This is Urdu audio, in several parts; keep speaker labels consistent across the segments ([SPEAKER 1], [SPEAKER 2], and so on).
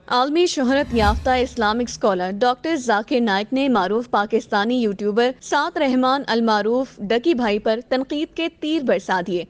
[SPEAKER 1] عالمی شہرت یافتہ Islamic scholar doctor Zakir Naik نے معروف پاکستانی یوٹیوبر سعد رحمان المعروف ڈکی بھائی پر تنقید کے تیر برسا دیے۔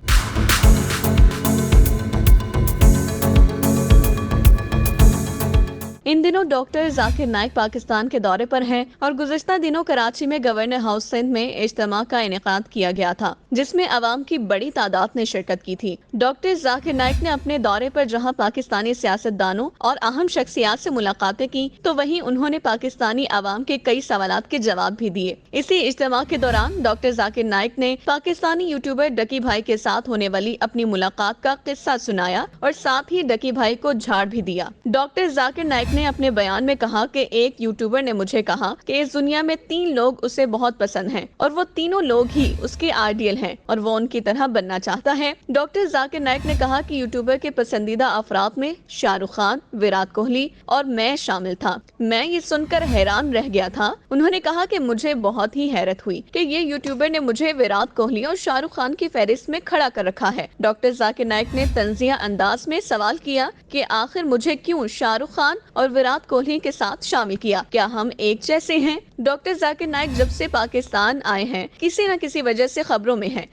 [SPEAKER 1] ان دنوں ڈاکٹر ذاکر نائک پاکستان کے دورے پر ہیں اور گزشتہ دنوں کراچی میں گورنر ہاؤس سندھ میں اجتماع کا انعقاد کیا گیا تھا، جس میں عوام کی بڑی تعداد نے شرکت کی تھی۔ ڈاکٹر ذاکر نائک نے اپنے دورے پر جہاں پاکستانی سیاستدانوں اور اہم شخصیات سے ملاقاتیں کی تو وہیں انہوں نے پاکستانی عوام کے کئی سوالات کے جواب بھی دیے۔ اسی اجتماع کے دوران ڈاکٹر ذاکر نائک نے پاکستانی یوٹیوبر ڈکی بھائی کے ساتھ ہونے والی اپنی ملاقات کا قصہ سنایا اور ساتھ ہی ڈکی بھائی کو جھاڑ بھی دیا۔ ڈاکٹر ذاکر نائک نے اپنے بیان میں کہا کہ ایک یوٹیوبر نے مجھے کہا کہ اس دنیا میں 3 لوگ اسے بہت پسند ہیں اور وہ تینوں لوگ ہی اس کے آئیڈیل ہیں اور وہ ان کی طرح بننا چاہتا ہے۔ ڈاکٹر ذاکر نائک نے کہا کہ یوٹیوبر کے پسندیدہ افراد میں شاہ رخ خان، ویرات کوہلی اور میں شامل تھا۔ میں یہ سن کر حیران رہ گیا تھا۔ انہوں نے کہا کہ مجھے بہت ہی حیرت ہوئی کہ یہ یوٹیوبر نے مجھے ویرات کوہلی اور شاہ رخ خان کی فہرست میں کھڑا کر رکھا ہے۔ ڈاکٹر ذاکر نائک نے طنزیہ انداز میں سوال کیا کہ آخر مجھے کیوں شاہ رخ خان اور ویرات کوہلی کے ساتھ شامل کیا؟ کیا ہم ایک جیسے ہیں؟ ڈاکٹر ذاکر نائک جب سے پاکستان آئے ہیں کسی نہ کسی وجہ سے خبروں میں ہیں۔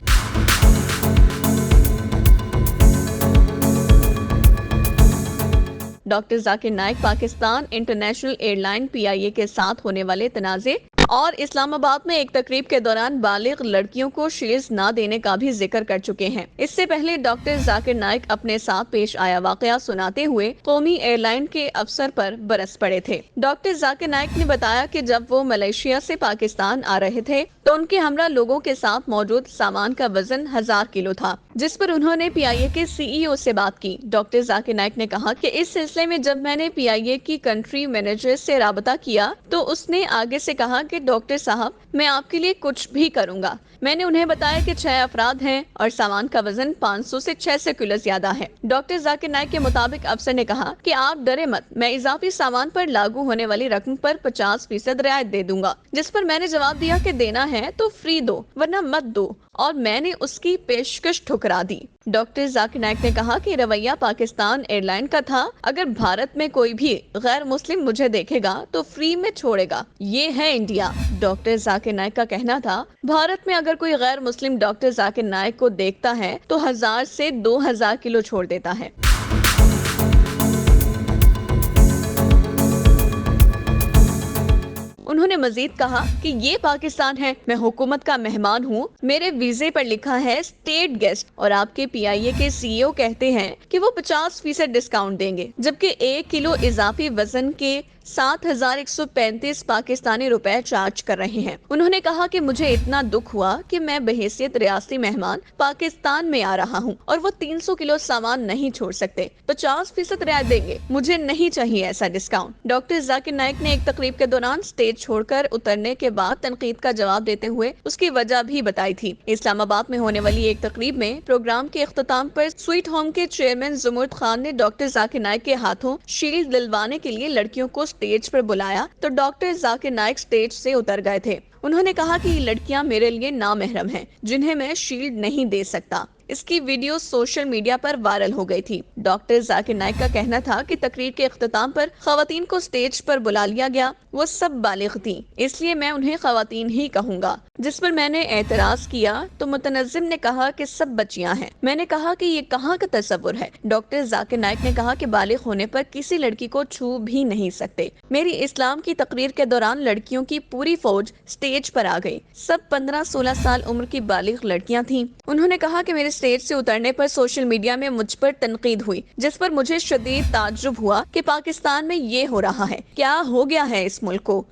[SPEAKER 1] Doctor Zakir Naik Pakistan international airline PIA کے ساتھ ہونے والے تنازع اور اسلام آباد میں ایک تقریب کے دوران بالغ لڑکیوں کو شیلڈز نہ دینے کا بھی ذکر کر چکے ہیں۔ اس سے پہلے ڈاکٹر ذاکر نائک اپنے ساتھ پیش آیا واقعہ سناتے ہوئے قومی ایئر لائن کے افسر پر برس پڑے تھے۔ ڈاکٹر ذاکر نائک نے بتایا کہ جب وہ ملائیشیا سے پاکستان آ رہے تھے تو ان کے ہمراہ لوگوں کے ساتھ موجود سامان کا وزن 1000 کلو تھا، جس پر انہوں نے PIA کے CEO سے بات کی۔ ڈاکٹر ذاکر نائک نے کہا کہ اس سلسلے میں جب میں نے PIA کی کنٹری مینیجر سے رابطہ کیا تو اس نے آگے سے کہا کہ ڈاکٹر صاحب میں آپ کے لیے کچھ بھی کروں گا۔ میں نے انہیں بتایا کہ 6 افراد ہیں اور سامان کا وزن 500 سے 600 کلو زیادہ ہے۔ ڈاکٹر ذاکر نائک کے مطابق افسر نے کہا کہ آپ ڈرے مت، میں اضافی سامان پر لاگو ہونے والی رقم پر 50% رعایت دے دوں گا، جس پر میں نے جواب دیا کہ دینا ہے تو فری دو ورنہ مت دو، اور میں نے اس کی پیشکش ٹھکرا دی۔ ڈاکٹر ذاکر نائک نے کہا کہ رویہ پاکستان ایئر لائن کا تھا، اگر بھارت میں کوئی بھی غیر مسلم مجھے دیکھے گا تو فری میں چھوڑے گا، یہ ہے انڈیا۔ ڈاکٹر ذاکر نائک کا کہنا تھا بھارت میں اگر کوئی غیر مسلم ڈاکٹر ذاکر نائک کو دیکھتا ہے تو 1000 سے 2000 کلو چھوڑ دیتا ہے۔ انہوں نے مزید کہا کہ یہ پاکستان ہے، میں حکومت کا مہمان ہوں، میرے ویزے پر لکھا ہے اسٹیٹ گیسٹ، اور آپ کے PIA کے CEO کہتے ہیں کہ وہ 50% ڈسکاؤنٹ دیں گے، جبکہ 1 کلو اضافی وزن کے 7135 پاکستانی روپے چارج کر رہے ہیں۔ انہوں نے کہا کہ مجھے اتنا دکھ ہوا کہ میں بحیثیت ریاستی مہمان پاکستان میں آ رہا ہوں اور وہ 300 کلو سامان نہیں چھوڑ سکتے، 50% رعایت دیں گے، مجھے نہیں چاہیے ایسا ڈسکاؤنٹ۔ ڈاکٹر ذاکر نائک نے ایک تقریب کے دوران اسٹیج چھوڑ کر اترنے کے بعد تنقید کا جواب دیتے ہوئے اس کی وجہ بھی بتائی تھی۔ اسلام آباد میں ہونے والی ایک تقریب میں پروگرام کے اختتام پر سویٹ ہوم کے چیئرمین زمرد خان نے ڈاکٹر ذاکر نائک کے ہاتھوں شیلڈ دلوانے کے لیے لڑکیوں کو اسٹیج پر بلایا تو ڈاکٹر ذاکر نائک اسٹیج سے اتر گئے تھے۔ انہوں نے کہا کہ یہ لڑکیاں میرے لیے نامحرم ہیں جنہیں میں شیلڈ نہیں دے سکتا۔ اس کی ویڈیو سوشل میڈیا پر وائرل ہو گئی تھی۔ ڈاکٹر ذاکر نائک کا کہنا تھا کہ تقریر کے اختتام پر خواتین کو سٹیج پر بلا لیا گیا، وہ سب بالغ تھیں، اس لیے میں انہیں خواتین ہی کہوں گا، جس پر میں نے اعتراض کیا تو متنظم نے کہا کہ سب بچیاں ہیں۔ میں نے کہا کہ یہ کہاں کا تصور ہے؟ ڈاکٹر ذاکر نائک نے کہا کہ بالغ ہونے پر کسی لڑکی کو چھو بھی نہیں سکتے۔ میری اسلام کی تقریر کے دوران لڑکیوں کی پوری فوج سٹیج پر آ گئی، سب 15-16 سال عمر کی بالغ لڑکیاں تھیں۔ انہوں نے کہا کہ میرے سٹیج سے اترنے پر سوشل میڈیا میں مجھ پر تنقید ہوئی، جس پر مجھے شدید تعجب ہوا کہ پاکستان میں یہ ہو رہا ہے، کیا ہو گیا ہے اس ملک کو؟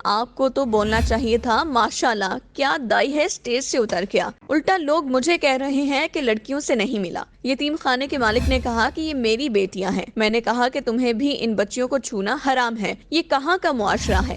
[SPEAKER 1] آپ کو تو بولنا چاہیے تھا ماشاءاللہ، کیا دائی ہے سٹیج سے اتر گیا۔ الٹا لوگ مجھے کہہ رہے ہیں کہ لڑکیوں سے نہیں ملا۔ یتیم خانے کے مالک نے کہا کہ یہ میری بیٹیاں ہیں۔ میں نے کہا کہ تمہیں بھی ان بچیوں کو چھونا حرام ہے، یہ کہاں کا معاشرہ ہے؟